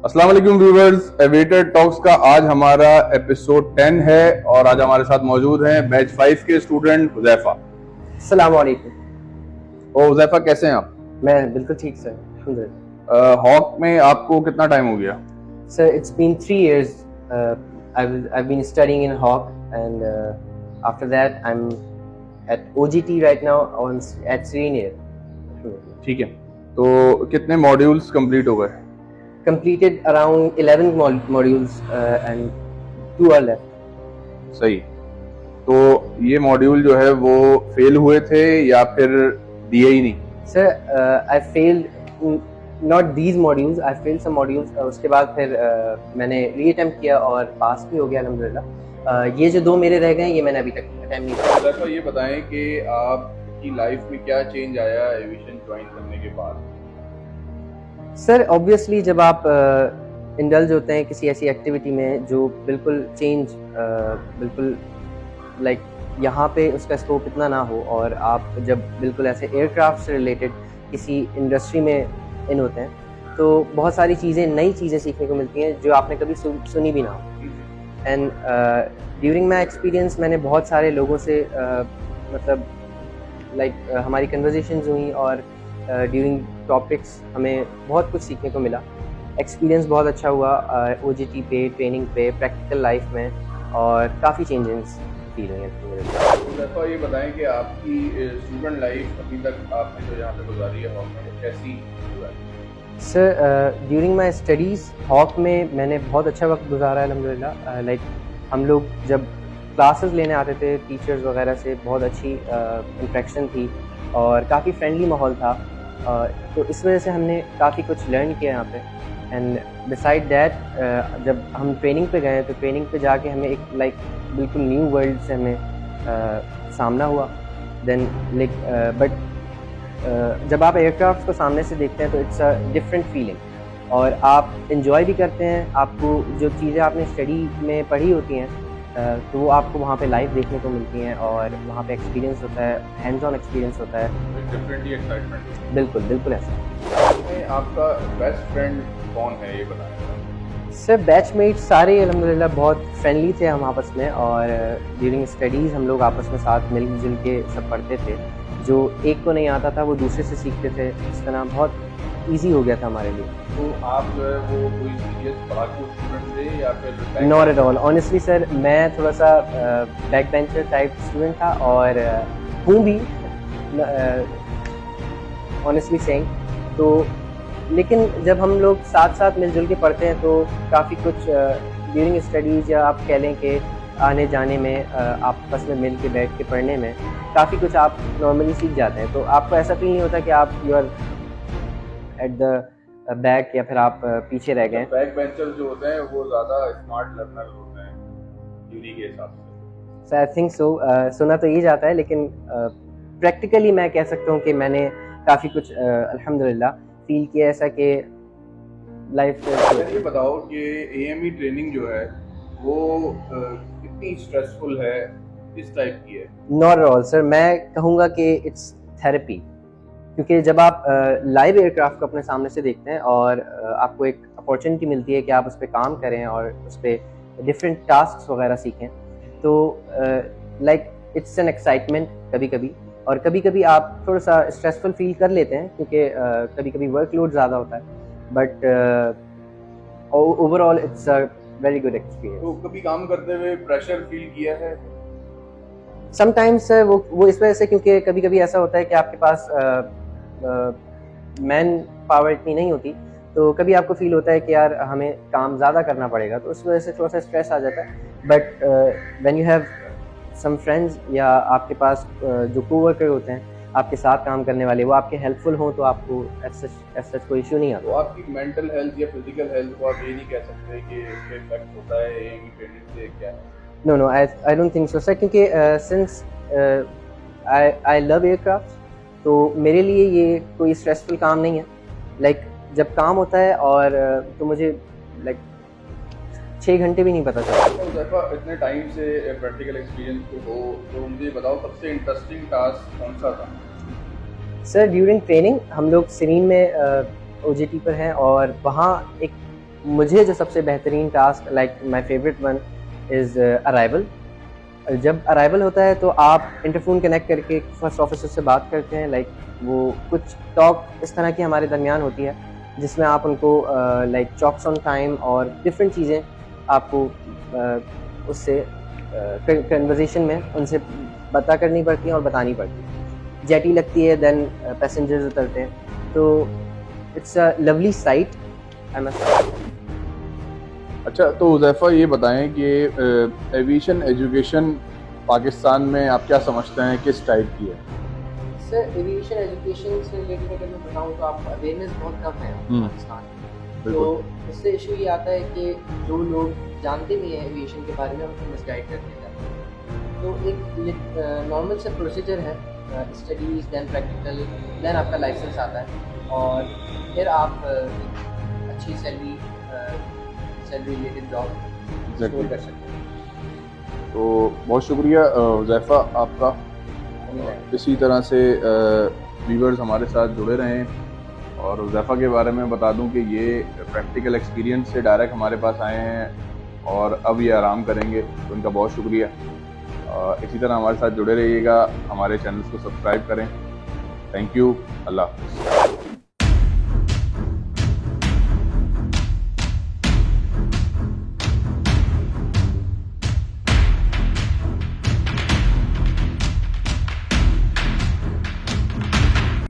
अस्सलाम वालेकुम viewers, aviator talks का आज हमारा एपिसोड 10 है और आज हमारे साथ मौजूद हैं बैच 5 के स्टूडेंट हुज़ैफा। अस्सलाम वालेकुम। और हुज़ैफा कैसे हैं आप? मैं बिल्कुल ठीक सर, अल्हम्दुलिल्लाह। हॉक में आपको कितना टाइम हो गया? Sir it's been 3 years. I've been studying in Hawk and after that I'm at OGT right now at Serene Air. ठीक है, तो कितने मॉड्यूल्स कंप्लीट हो गए? Completed around 11 modules and 2 are left. सही। तो ये मॉड्यूल जो है वो फेल हुए थे या फिर दिए ही नहीं? Sir, I failed not these modules. I failed some modules. उसके बाद फिर मैंने रीअटेम्प्ट किया और पास भी हो गया अल्हम्दुलिल्लाह। ये जो 2 मेरे रह गए ये मैंने अभी तक अटेम्प्ट नहीं किया। हुज़ैफा ये बताएं कि आपकी लाइफ में क्या चेंज आया एविएशन ज्वाइन करने के बाद? सर ऑब्वियसली जब आप इंडल्ज होते हैं किसी ऐसी एक्टिविटी में जो बिल्कुल चेंज बिल्कुल लाइक यहाँ पे उसका स्कोप इतना ना हो और आप जब बिल्कुल ऐसे एयरक्राफ्ट से रिलेटेड किसी इंडस्ट्री में इन होते हैं तो बहुत सारी चीज़ें नई चीज़ें सीखने को मिलती हैं जो आपने कभी सुनी भी ना हो। एंड ड्यूरिंग माई एक्सपीरियंस मैंने बहुत सारे लोगों से मतलब हमारी कन्वर्जेशंस हुई और ड्यूरिंग टॉपिक्स हमें बहुत कुछ सीखने को मिला। एक्सपीरियंस बहुत अच्छा हुआ OGT पे, ट्रेनिंग पे, प्रैक्टिकल लाइफ में और काफ़ी चेंजेस फील हुए हैं। ये बताएं कि आपकी स्टूडेंट लाइफ अभी तक आपने जो यहाँ पे गुजारी है हॉक में कैसी गुजारी? Sir during my studies Hawk में मैंने बहुत अच्छा वक्त गुजारा है अल्हम्दुलिल्लाह। लाइक हम लोग जब क्लासेस लेने आते थे टीचर्स वगैरह से बहुत अच्छी इंट्रैक्शन थी और काफ़ी फ्रेंडली माहौल था। तो इस वजह से हमने काफ़ी कुछ लर्न किया यहाँ पे। एंड बिसाइड दैट जब हम ट्रेनिंग पे गए तो ट्रेनिंग पे जाके हमें एक बिल्कुल न्यू वर्ल्ड से हमें सामना हुआ। देन बट जब आप एयरक्राफ्ट को सामने से देखते हैं तो इट्स अ डिफरेंट फीलिंग और आप इन्जॉय भी करते हैं। आपको जो चीज़ें आपने स्टडी में पढ़ी होती हैं तो वो आपको वहाँ पे लाइव देखने को मिलती हैं और वहाँ पे एक्सपीरियंस होता है, हैंड्स ऑन एक्सपीरियंस होता है। Differently excitement. बिल्कुल बिल्कुल ऐसा। आपका बेस्ट फ्रेंड कौन है ये बताएं? सर बैचमेट सारे अल्हम्दुलिल्लाह बहुत फ्रेंडली थे हम आपस में और ड्यूरिंग स्टडीज़ हम लोग आपस में साथ मिलजुल के सब पढ़ते थे। जो एक को नहीं आता था वो दूसरे से सीखते थे। इस तरह बहुत ईजी हो गया था हमारे लिए। तो आप जो है वो कोई सीरियस पढ़ाकू स्टूडेंट थे या फिर? Not at all honestly sir, मैं थोड़ा सा बैक बेंचर टाइप स्टूडेंट था और हूँ भी ऑनेस्टली सेइंग। तो लेकिन जब हम लोग साथ साथ मिलजुल के पढ़ते हैं तो काफ़ी कुछ ड्यूरिंग स्टडीज़ या आप कह लें कि आने जाने में आपस में मिल के बैठ के पढ़ने में काफ़ी कुछ आप नॉर्मली सीख जाते हैं। तो आपको ऐसा फील नहीं होता कि आप you are at the back या फिर आप पीछे रह गए। बैक बेंचर जो होते हैं वो ज़्यादा स्मार्ट लर्नर होते हैं ड्यूरी के हिसाब से। सो आई थिंक सो। सुना तो ये जाता है लेकिन प्रैक्टिकली मैं कह सकता हूँ कि मैंने काफ़ी कुछ अल्हम्दुलिल्लाह फील किया ऐसा कि लाइफ। ये बताओ कि AME ट्रेनिंग जो है वो कितनी स्ट्रेसफुल है, किस टाइप की है? नॉट एट ऑल सर, मैं कहूँगा कि इट्स थेरेपी। क्योंकि जब आप लाइव एयरक्राफ्ट को अपने सामने से देखते हैं और आपको एक अपॉर्चुनिटी मिलती है कि आप उस पर काम करें और उस पर डिफरेंट टास्क वगैरह सीखें तो इट्स एन एक्साइटमेंट कभी कभी। और कभी कभी आप थोड़ा सा स्ट्रेसफुल फील कर लेते हैं क्योंकि कभी कभी वर्कलोड ज़्यादा होता है। But overall it's a very good experience. तो कभी काम करते हुए प्रेशर फील किया है? समटाइम्स वो इस वजह से क्योंकि कभी कभी ऐसा होता है कि आपके पास मैन पावर इतनी नहीं होती तो कभी आपको फील होता है कि यार हमें काम ज़्यादा करना पड़ेगा तो उस वजह से थोड़ा सा स्ट्रेस आ जाता है। But when you have some friends या आपके पास जो कोवर्कर होते हैं आपके साथ काम करने वाले वो आपके हेल्पफुल हों तो आपको एज सच कोई इशू नहीं आता। तो आपकी मेंटल हेल्थ या फिजिकल हेल्थ को आप ये नहीं कह सकते कि इसका इफेक्ट होता है AME ट्रेनिंग से क्या है? No I don't think so sir, क्योंकि सिंस आई लव एयरक्राफ्ट तो मेरे लिए ये कोई स्ट्रेसफुल काम नहीं है। जब काम होता है और तो मुझे 6 घंटे भी नहीं पता चलता। तो इतने टाइम से प्रैक्टिकल एक्सपीरियंस हो तो मुझे बताओ सबसे इंटरेस्टिंग टास्क कौन सा था? सर ड्यूरिंग ट्रेनिंग हम लोग सीरीन में OJT पर हैं और वहाँ एक मुझे जो सबसे बेहतरीन task, like my favourite one, is arrival. जब अराइवल होता है तो आप इंटरफोन कनेक्ट करके फर्स्ट ऑफिसर से बात करते हैं। लाइक वो कुछ टॉक इस तरह की हमारे दरमियान होती है जिसमें आप उनको लाइक चॉक्स ऑन टाइम और डिफरेंट चीज़ें आपको उससे कन्वर्सेशन में उनसे पता करनी पड़ती हैं और बतानी पड़ती है। जेटी लगती है, देन पैसेंजर्स उतरते हैं, तो it's a lovely site, I must. अच्छा, तो हुज़ैफ़ा ये बताएं कि एविएशन एजुकेशन पाकिस्तान में आप क्या समझते हैं, किस टाइप की है? सर, एविएशन एजुकेशन से रिलेटेड अगर मैं बताऊँ तो आपको अवेयरनेस बहुत कम है पाकिस्तान में। तो बिल्कुल। उससे इशू ये आता है कि जो लोग जानते नहीं हैं एविएशन के बारे में, उनको मिसगाइड कर दिया जाता है। तो एक नॉर्मल सा प्रोसीजर है, स्टडीज़, देन प्रैक्टिकल, देन आपका लाइसेंस आता है और फिर आप एक अच्छी सैलरी रिलेटेड जॉब एग्जैक्टली। कर सकते हैं। तो बहुत शुक्रिया हुज़ैफ़ा आपका। इसी तरह से व्यूअर्स हमारे साथ जुड़े रहें। और हुज़ैफ़ा के बारे में बता दूं कि ये प्रैक्टिकल एक्सपीरियंस से डायरेक्ट हमारे पास आए हैं और अब ये आराम करेंगे, तो उनका बहुत शुक्रिया। इसी तरह हमारे साथ जुड़े रहिएगा, हमारे चैनल्स को सब्सक्राइब करें। Thank you. अल्लाह हाफ़िज़।